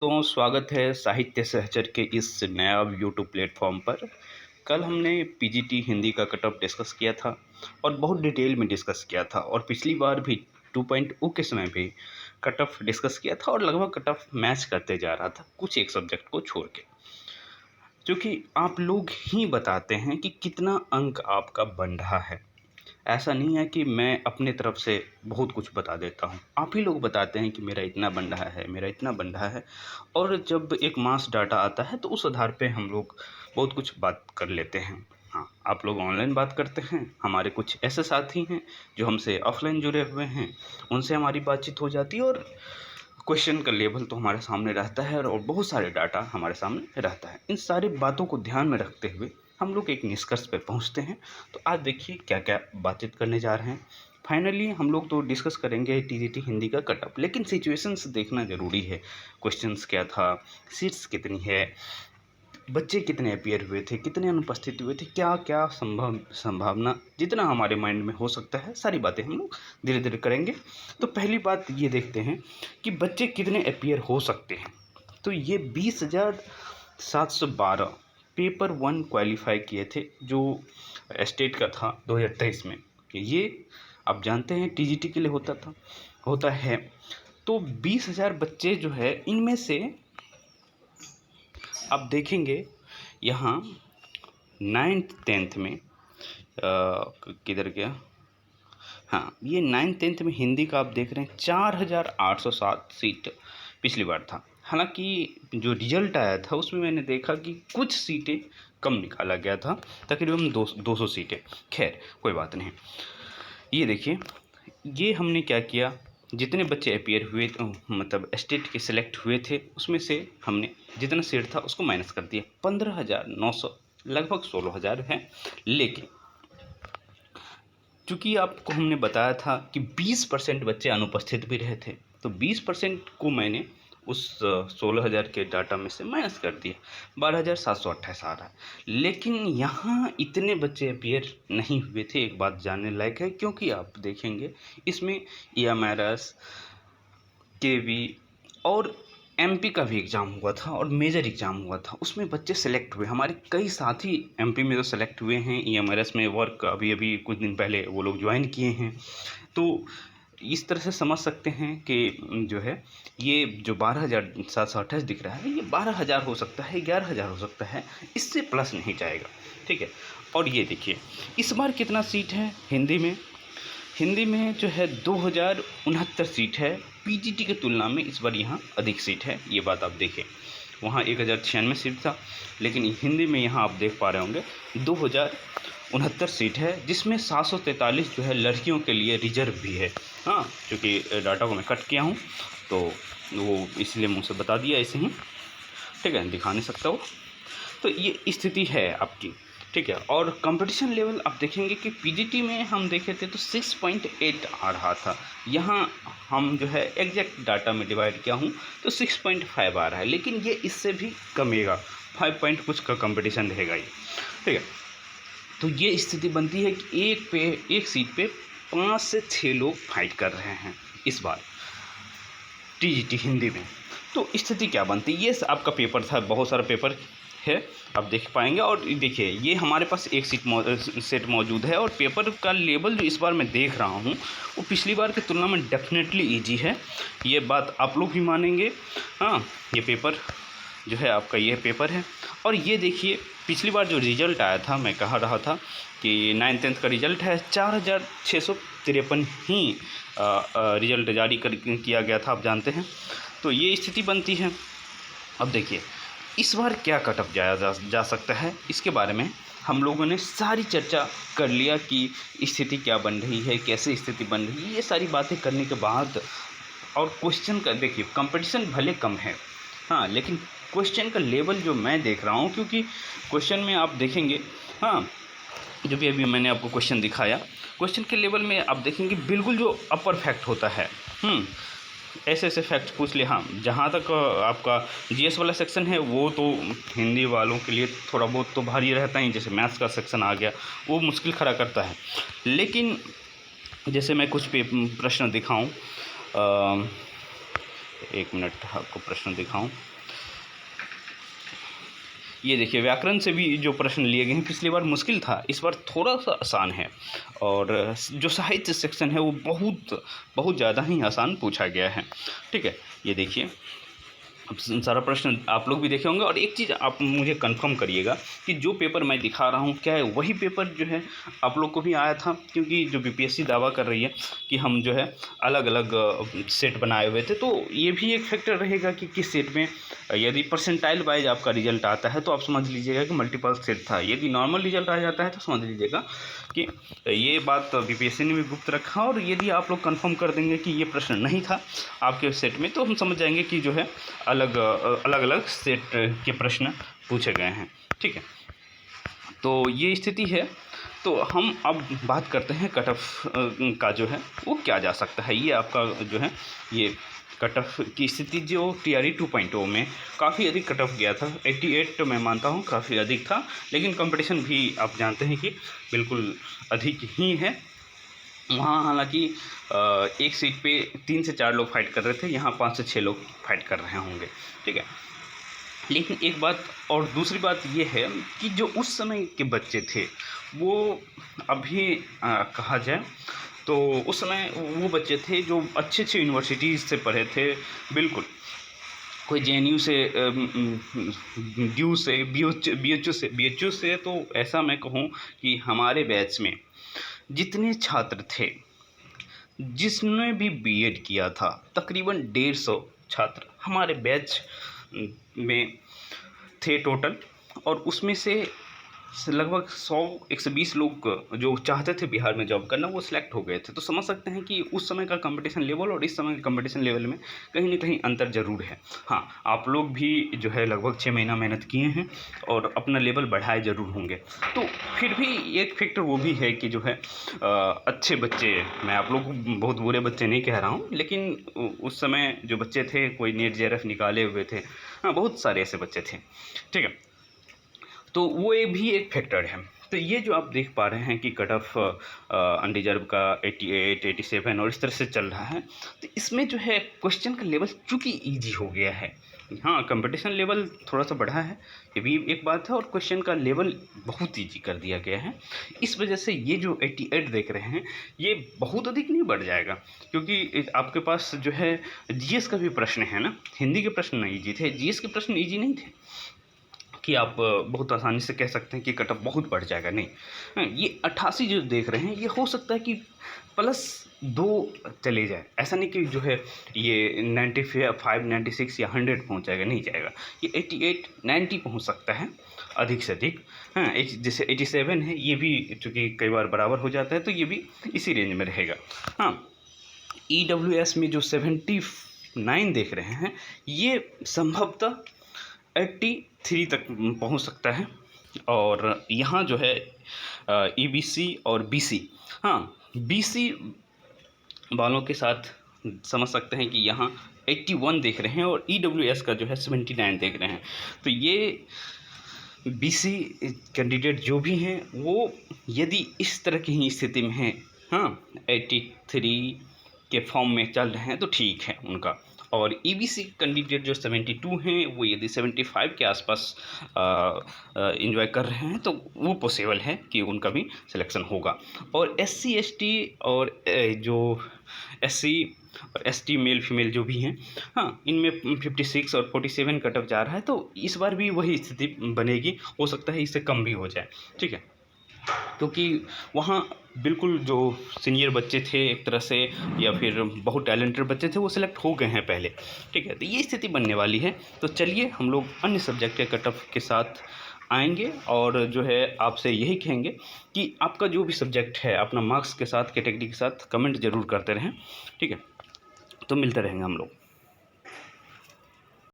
तो स्वागत है साहित्य सहचर के इस नया यूट्यूब प्लेटफॉर्म पर। कल हमने पीजीटी हिंदी का कट ऑफ डिस्कस किया था और बहुत डिटेल में डिस्कस किया था, और पिछली बार भी 2.0 के समय भी कट ऑफ डिस्कस किया था और लगभग कट ऑफ मैच करते जा रहा था कुछ एक सब्जेक्ट को छोड़ के, क्योंकि आप लोग ही बताते हैं कि कितना अंक आपका बन रहा है। ऐसा नहीं है कि मैं अपने तरफ से बहुत कुछ बता देता हूँ, आप ही लोग बताते हैं कि मेरा इतना बन रहा है, मेरा इतना बन रहा है। और जब एक मास डाटा आता है तो उस आधार पे हम लोग बहुत कुछ बात कर लेते हैं। हाँ, आप लोग ऑनलाइन बात करते हैं, हमारे कुछ ऐसे साथी हैं जो हमसे ऑफलाइन जुड़े हुए हैं, उनसे हमारी बातचीत हो जाती है और क्वेश्चन का लेवल तो हमारे सामने रहता है और बहुत सारे डाटा हमारे सामने रहता है। इन सारी बातों को ध्यान में रखते हुए हम लोग एक निष्कर्ष पे पहुंचते हैं। तो आज देखिए क्या क्या बातचीत करने जा रहे हैं। फाइनली हम लोग तो डिस्कस करेंगे टीजीटी हिंदी का कटअप, लेकिन सिचुएशंस देखना ज़रूरी है। क्वेश्चंस क्या था, सीट्स कितनी है, बच्चे कितने अपीयर हुए थे, कितने अनुपस्थित हुए थे, क्या क्या संभावना, जितना हमारे माइंड में हो सकता है सारी बातें हम लोग धीरे धीरे करेंगे। तो पहली बात ये देखते हैं कि बच्चे कितने अपीयर हो सकते हैं। तो ये 20,712 पेपर 1 क्वालिफाई किए थे, जो स्टेट का था 2023 में। ये आप जानते हैं टीजीटी के लिए होता है। तो 20,000 बच्चे जो है, इनमें से आप देखेंगे यहाँ 9th-10th में किधर गया, हाँ, ये 9th-10th में हिंदी का आप देख रहे हैं 4,807 सीट पिछली बार था। हालांकि जो रिजल्ट आया था उसमें मैंने देखा कि कुछ सीटें कम निकाला गया था, तकरीबन 200 सीटें। खैर कोई बात नहीं। ये देखिए, ये हमने क्या किया, जितने बच्चे अपीयर हुए मतलब स्टेट के सिलेक्ट हुए थे, उसमें से हमने जितना सीट था उसको माइनस कर दिया। 15,900, लगभग 16,000 है। लेकिन चूँकि आपको हमने बताया था कि 20% बच्चे अनुपस्थित भी रहे थे, तो 20% को मैंने उस 16,000 के डाटा में से माइनस कर दिया, 12,728 आ रहा है। लेकिन यहाँ इतने बच्चे अपीयर नहीं हुए थे, एक बात जानने लायक है, क्योंकि आप देखेंगे इसमें EMRS, KV और MP का भी एग्ज़ाम हुआ था और मेजर एग्ज़ाम हुआ था, उसमें बच्चे सेलेक्ट हुए। हमारे कई साथी MP में तो सेलेक्ट हुए हैं, EMRS में वर्क अभी अभी कुछ दिन पहले वो लोग ज्वाइन किए हैं। तो इस तरह से समझ सकते हैं कि जो है, ये जो 12,728 दिख रहा है, ये 12,000 हो सकता है, 11,000 हो सकता है, इससे प्लस नहीं जाएगा। ठीक है। और ये देखिए इस बार कितना सीट है हिंदी में। हिंदी में जो है 2,069 सीट है। पीजीटी की तुलना में इस बार यहाँ अधिक सीट है, ये बात आप देखें। वहाँ 1,096 सीट था, लेकिन हिंदी में यहाँ आप देख पा रहे होंगे 2,069 सीट है, जिसमें 743 जो है लड़कियों के लिए रिजर्व भी है। हाँ, क्योंकि डाटा को मैं कट किया हूँ तो वो इसलिए मुझसे बता दिया ऐसे ही। ठीक है, दिखा नहीं सकता वो। तो ये स्थिति है आपकी। ठीक है। और कंपटीशन लेवल आप देखेंगे कि पीजीटी में हम देखे थे तो 6.8 आ रहा था, यहाँ हम जो है एग्जैक्ट डाटा में डिवाइड किया हूँ तो 6.5 आ रहा है, लेकिन ये इससे भी कमेगा, 5 पॉइंट कुछ का कंपटीशन रहेगा ये। ठीक है। तो ये स्थिति बनती है कि एक सीट पे 5 से 6 लोग फाइट कर रहे हैं इस बार टीजीटी हिंदी में। तो स्थिति क्या बनती है, ये आपका पेपर था, बहुत सारा पेपर है, आप देख पाएंगे। और देखिए ये हमारे पास एक सेट मौजूद है, और पेपर का लेवल जो इस बार मैं देख रहा हूँ वो पिछली बार की तुलना में डेफिनेटली इजी है, ये बात आप लोग भी मानेंगे। हाँ, ये पेपर जो है आपका, ये पेपर है। और ये देखिए पिछली बार जो रिज़ल्ट आया था, मैं कह रहा था कि 9th-10th का रिज़ल्ट है, 4,653 ही रिज़ल्ट जारी किया गया था, आप जानते हैं। तो ये स्थिति बनती है। अब देखिए इस बार क्या कटअप जाया जा सकता है, इसके बारे में हम लोगों ने सारी चर्चा कर लिया कि स्थिति क्या बन रही है, कैसे स्थिति बन रही है, ये सारी बातें करने के बाद। और क्वेश्चन का देखिए, कंपटीशन भले कम है, हाँ, लेकिन क्वेश्चन का लेवल जो मैं देख रहा हूँ, क्योंकि क्वेश्चन में आप देखेंगे, हाँ, जो भी अभी मैंने आपको क्वेश्चन दिखाया, क्वेश्चन के लेवल में आप देखेंगे बिल्कुल जो अपर फैक्ट होता है, ऐसे ऐसे फैक्ट पूछ ले। हाँ, जहाँ तक आपका जीएस वाला सेक्शन है वो तो हिंदी वालों के लिए थोड़ा बहुत तो भारी रहता ही, जैसे मैथ्स का सेक्शन आ गया वो मुश्किल खड़ा करता है। लेकिन जैसे मैं कुछ प्रश्न दिखाऊं, एक मिनट आपको प्रश्न दिखाऊं। ये देखिए व्याकरण से भी जो प्रश्न लिए गए हैं, पिछली बार मुश्किल था, इस बार थोड़ा सा आसान है। और जो साहित्य सेक्शन है वो बहुत बहुत ज़्यादा ही आसान पूछा गया है। ठीक है, ये देखिए अब सारा प्रश्न आप लोग भी देखे होंगे। और एक चीज़ आप मुझे कंफर्म करिएगा कि जो पेपर मैं दिखा रहा हूँ क्या है वही पेपर जो है आप लोग को भी आया था, क्योंकि जो बीपीएससी दावा कर रही है कि हम जो है अलग अलग सेट बनाए हुए थे, तो ये भी एक फैक्टर रहेगा कि किस सेट में यदि परसेंटाइल वाइज आपका रिजल्ट आता है तो आप समझ लीजिएगा कि मल्टीपल सेट था। यदि नॉर्मल रिजल्ट आ जाता है तो समझ लीजिएगा कि ये बात बीपीएससी ने भी गुप्त रखा। और यदि आप लोग कंफर्म कर देंगे कि ये प्रश्न नहीं था आपके सेट में, तो हम समझ जाएंगे कि जो है अलग अलग सेट के प्रश्न पूछे गए हैं। ठीक है, तो ये स्थिति है। तो हम अब बात करते हैं कट ऑफ का जो है वो क्या जा सकता है। ये आपका जो है ये कट ऑफ की स्थिति जो TRE 2.0 में काफ़ी अधिक कट ऑफ गया था, 88 तो मैं मानता हूँ काफ़ी अधिक था, लेकिन कंपटीशन भी आप जानते हैं कि बिल्कुल अधिक ही है। वहाँ हालांकि एक सीट पे 3 से 4 लोग फाइट कर रहे थे, यहाँ 5 से 6 लोग फाइट कर रहे होंगे। ठीक है, लेकिन एक बात और दूसरी बात ये है कि जो उस समय के बच्चे थे वो अभी कहा जाए तो उस समय वो बच्चे थे जो अच्छे अच्छे यूनिवर्सिटीज़ से पढ़े थे। बिल्कुल, कोई JNU से, ड्यू से, BHU से। तो ऐसा मैं कहूँ कि हमारे बैच में जितने छात्र थे जिसने भी बीएड किया था, तकरीबन 150 छात्र हमारे बैच में थे टोटल। और उसमें से लगभग 100-120 लोग जो चाहते थे बिहार में जॉब करना वो सिलेक्ट हो गए थे। तो समझ सकते हैं कि उस समय का कंपटीशन लेवल और इस समय के कंपटीशन लेवल में कहीं ना कहीं अंतर ज़रूर है। हाँ, आप लोग भी जो है लगभग 6 महीना मेहनत किए हैं और अपना लेवल बढ़ाए ज़रूर होंगे। तो फिर भी एक फैक्टर वो भी है कि जो है अच्छे बच्चे, मैं आप लोग को बहुत बुरे बच्चे नहीं कह रहा हूँ, लेकिन उस समय जो बच्चे थे कोई नेट JRF निकाले हुए थे, हाँ बहुत सारे ऐसे बच्चे थे। ठीक है, तो वो भी एक फैक्टर है। तो ये जो आप देख पा रहे हैं कि कट ऑफ अनरिजर्व का 88, 87 और इस तरह से चल रहा है, तो इसमें जो है क्वेश्चन का लेवल चूँकि ईजी हो गया है। हाँ, कंपटीशन लेवल थोड़ा सा बढ़ा है, ये भी एक बात है, और क्वेश्चन का लेवल बहुत ईजी कर दिया गया है। इस वजह से ये जो 88 देख रहे हैं ये बहुत अधिक नहीं बढ़ जाएगा, क्योंकि आपके पास जो है GS का भी प्रश्न है ना। हिंदी के प्रश्न नहीं ईजी थे, GS के प्रश्न ईजी नहीं थे कि आप बहुत आसानी से कह सकते हैं कि कट ऑफ बहुत बढ़ जाएगा। नहीं, ये 88 जो देख रहे हैं ये हो सकता है कि +2 चले जाए, ऐसा नहीं कि जो है ये 95, 96 या 100 पहुंच जाएगा, नहीं जाएगा। ये 88, 90 पहुंच सकता है अधिक से अधिक। हाँ, जैसे 87 है, ये भी चूँकि कई बार बराबर हो जाता है तो ये भी इसी रेंज में रहेगा। हाँ, EWS में जो 79 देख रहे हैं ये संभवतः 83 तक पहुंच सकता है। और यहाँ जो है EBC और BC, हाँ BC वालों के साथ समझ सकते हैं कि यहाँ 81 देख रहे हैं और EWS का जो है 79 देख रहे हैं। तो ये BC कैंडिडेट जो भी हैं वो यदि इस तरह की ही स्थिति में हैं, हाँ 83 के फॉर्म में चल रहे हैं तो ठीक है उनका। और EBC कैंडिडेट जो 72 हैं वो यदि 75 के आसपास इंजॉय कर रहे हैं तो वो पॉसिबल है कि उनका भी सिलेक्शन होगा। और SC ST और जो SC और ST मेल फीमेल जो भी हैं, हाँ इनमें 56 और 47 कट ऑफ जा रहा है। तो इस बार भी वही स्थिति बनेगी, हो सकता है इससे कम भी हो जाए। ठीक है, क्योंकि वहाँ बिल्कुल जो सीनियर बच्चे थे एक तरह से या फिर बहुत टैलेंटेड बच्चे थे वो सिलेक्ट हो गए हैं पहले। ठीक है, तो ये स्थिति बनने वाली है। तो चलिए हम लोग अन्य सब्जेक्ट के कट ऑफ के साथ आएंगे और जो है आपसे यही कहेंगे कि आपका जो भी सब्जेक्ट है अपना मार्क्स के साथ कैटेगरी के साथ कमेंट ज़रूर करते रहें। ठीक है, तो मिलते रहेंगे हम लोग।